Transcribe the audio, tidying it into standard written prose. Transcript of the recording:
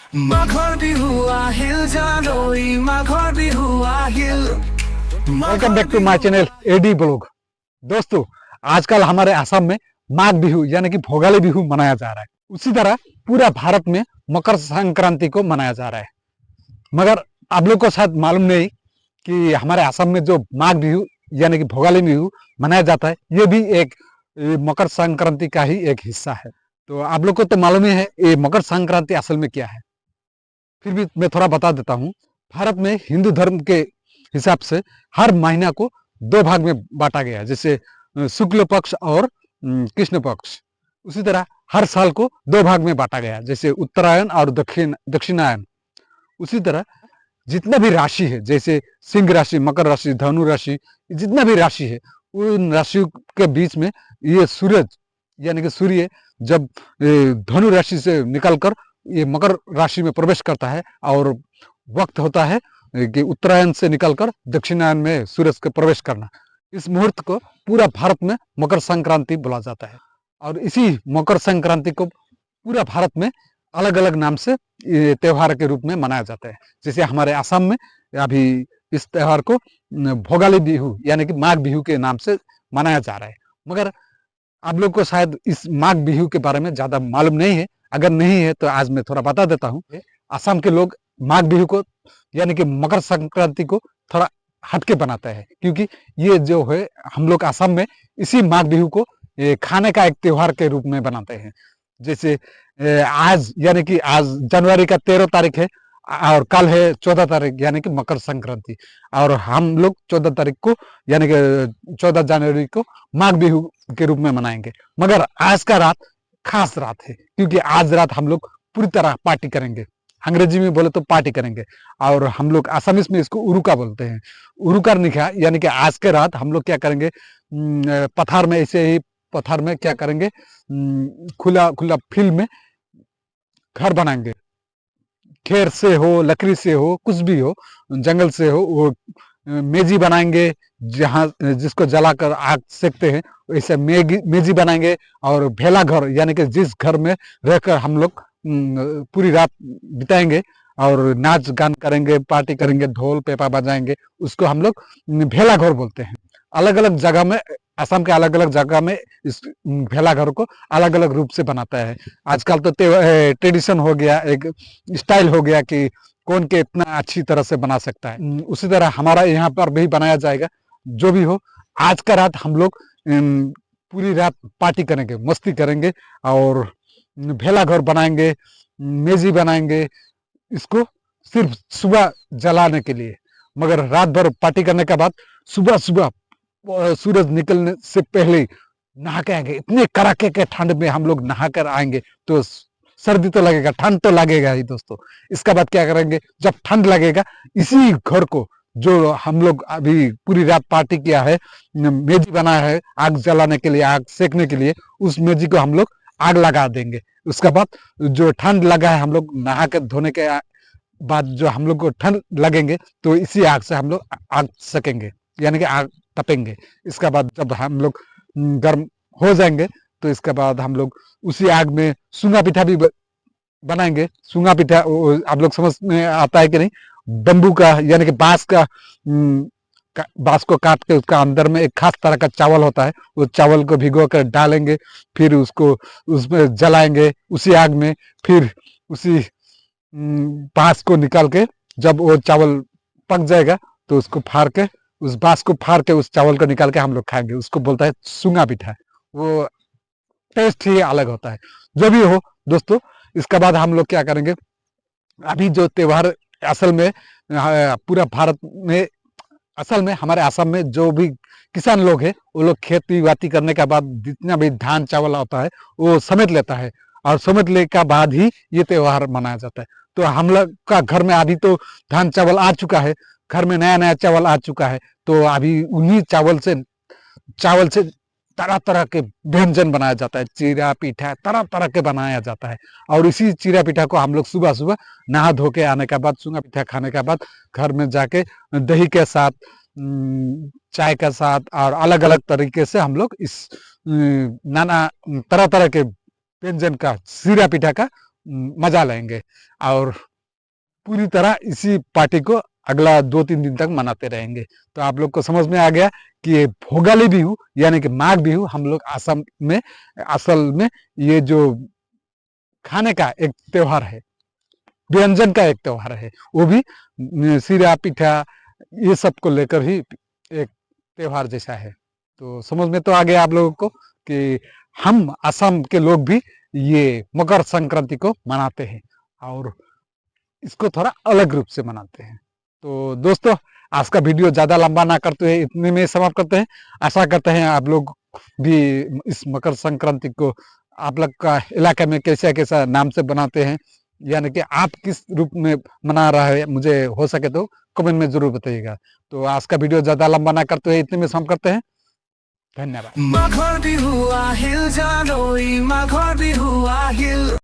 মাঘৰ বিহু আহিল জানৈ মাঘৰ বিহু আহিল। Welcome back to my channel AD blog. दोस्तों, आजकल हमारे असम में माघ बिहू यानी कि भोगाली बिहू मनाया जा रहा है। उसी तरह पूरा भारत में मकर संक्रांति को मनाया जा रहा है। मगर आप लोग को शायद मालूम नहीं कि हमारे असम में जो माघ बिहू यानी कि भोगाली बिहू मनाया जाता है, ये भी एक मकर संक्रांति का ही एक हिस्सा है। तो आप लोग को तो मालूम ही है ये मकर संक्रांति असल में क्या है। फिर भी मैं थोड़ा बता देता हूँ। भारत में हिंदू धर्म के हिसाब से हर महीना को दो भाग में बांटा गया है, जैसे शुक्ल पक्ष और कृष्ण पक्ष। उसी तरह हर साल को दो भाग में बांटा गया, जैसे उत्तरायण और दक्षिणायन। उसी तरह जितना भी राशि है, जैसे सिंह राशि, मकर राशि, धनु राशि, जितना भी राशि है, उन राशियों के बीच में ये सूरज यानी कि सूर्य जब धनु राशि से निकलकर ये मकर राशि में प्रवेश करता है और वक्त होता है कि उत्तरायण से निकलकर दक्षिणायन में सूरज के प्रवेश करना, इस मुहूर्त को पूरा भारत में मकर संक्रांति बोला जाता है। और इसी मकर संक्रांति को पूरा भारत में अलग अलग नाम से त्योहार के रूप में मनाया जाता है। जैसे हमारे असम में अभी इस त्योहार को भोगाली बिहू यानी कि माघ बिहू के नाम से मनाया जा रहा है। मगर आप लोग को शायद इस माघ बिहू के बारे में ज्यादा मालूम नहीं है। अगर नहीं है तो आज मैं थोड़ा बता देता हूँ। असम के लोग माघ बिहू को यानी कि मकर संक्रांति को थोड़ा हटके बनाता है, क्योंकि ये जो है हम लोग असम में इसी माघ बिहू को खाने का एक त्योहार के रूप में बनाते हैं। जैसे आज यानी कि आज जनवरी का 13 तारीख है और कल है 14 तारीख यानी कि मकर संक्रांति, और हम लोग 14 तारीख को यानी कि 14 जनवरी को माघ बिहू के रूप में मनाएंगे। मगर आज का रात खास रात है, क्योंकि आज रात हम लोग पूरी तरह पार्टी करेंगे। अंग्रेजी में बोले तो पार्टी करेंगे, और हम लोग आसामीज में इसको उरुका बोलते हैं। उरुका निखा यानी कि आज के रात हम लोग क्या करेंगे, पथार में ऐसे ही पथार में क्या करेंगे, खुला खुला फील्ड में घर बनाएंगे। खेर से हो, लकड़ी से हो, कुछ भी हो, जंगल से हो, वो मेजी बनाएंगे जहाँ जिसको जलाकर आग सेकते हैं, वैसे मेजी बनाएंगे। और भेला घर यानी कि जिस घर में रहकर हम लोग पूरी रात बिताएंगे और नाच गान करेंगे, पार्टी करेंगे, ढोल पेपा बजाएंगे, उसको हम लोग भेला घर बोलते हैं। अलग अलग जगह में, असम के अलग अलग जगह में इस भेला घर को अलग अलग रूप से बनाता है। आजकल तो ट्रेडिशन हो गया, एक स्टाइल हो गया कि कौन के इतना अच्छी तरह से बना सकता है। उसी तरह हमारा यहाँ पर भी बनाया जाएगा। जो भी हो, आज का रात हम लोग पूरी रात पार्टी करेंगे, मस्ती करेंगे और भेला घर बनाएंगे, मेजी बनाएंगे, इसको सिर्फ सुबह जलाने के लिए। मगर रात भर पार्टी करने के बाद सुबह सुबह सूरज निकलने से पहले नहा के आएंगे। इतने कड़ाके के ठंड में हम लोग नहा कर आएंगे तो सर्दी तो लगेगा, ठंड तो लगेगा ही दोस्तों। इसके बाद क्या करेंगे, जब ठंड लगेगा, इसी घर को जो हम लोग अभी पूरी रात पार्टी किया है, मेजी बनाया है आग जलाने के लिए, आग सेकने के लिए, उस मेजी को हम लोग आग लगा देंगे। उसके बाद जो ठंड लगा है, हम लोग नहा के धोने के बाद जो हम लोग को ठंड लगेंगे, तो इसी आग से हम लोग आग सेकेंगे यानी कि आग तपेंगे। इसके बाद जब हम लोग गर्म हो जाएंगे, तो इसके बाद हम लोग उसी आग में सूंगा पिठा भी बनाएंगे। सूंगा पिठा आप लोग समझ में आता है कि नहीं, बम्बू का यानी कि बांस को काट के उसका अंदर में एक खास तरह का चावल होता है, उस चावल को भिगो कर डालेंगे, फिर उसको उसमें जलाएंगे उसी आग में। फिर उसी बांस को निकाल के जब वो चावल पक जाएगा, तो उसको फाड़ के, उस बांस को फाड़ के उस चावल को निकाल के हम लोग खाएंगे। उसको बोलता है सूंगा पिठा। वो टेस्ट ही अलग होता है। जो भी हो दोस्तों, इसके बाद हम लोग क्या करेंगे, अभी जो त्योहार असल में पूरा भारत में, असल में हमारे असम में जो भी किसान लोग हैं, वो लोग खेती बाती करने के बाद जितना भी धान चावल होता है वो समेट लेता है, और समेट ले के बाद ही ये त्योहार मनाया जाता है। तो हम लोग का घर में अभी तो धान चावल आ चुका है, घर में नया नया चावल आ चुका है, तो अभी उन्हीं चावल से तरह तरह के व्यंजन बनाया जाता है। चीरा पीठा तरह तरह के बनाया जाता है, और इसी चीरा पीठा को हम लोग सुबह सुबह नहा धो के आने के बाद, सूंगा पीठा खाने के बाद, घर में जाके दही के साथ, चाय के साथ और अलग अलग तरीके से हम लोग इस नाना तरह तरह के व्यंजन का, चीरा पीठा का मजा लेंगे और पूरी तरह इसी पार्टी को अगला 2-3 दिन तक मनाते रहेंगे। तो आप लोग को समझ में आ गया कि ये भोगाली बिहू यानी कि माघ बिहू हम लोग असम में असल में ये जो खाने का एक त्योहार है, व्यंजन का एक त्योहार है, वो भी सिरा पिठा ये सब को लेकर ही एक त्योहार जैसा है। तो समझ में तो आ गया आप लोगों को कि हम असम के लोग भी ये मकर संक्रांति को मनाते हैं और इसको थोड़ा अलग रूप से मनाते हैं। तो दोस्तों आज का वीडियो ज्यादा लंबा ना करते हुए इतने में समाप्त करते हैं। आशा करते हैं आप लोग भी इस मकर संक्रांति को आप लोग का इलाके में कैसा कैसा नाम से बनाते हैं, यानी कि आप किस रूप में मना रहा है, मुझे हो सके तो कमेंट में जरूर बताइएगा। तो आज का वीडियो ज्यादा लंबा ना करते हुए इतने में समाप्त करते हैं। धन्यवाद। माघर बिहु আহিল জানই माघर बिहु আহিল।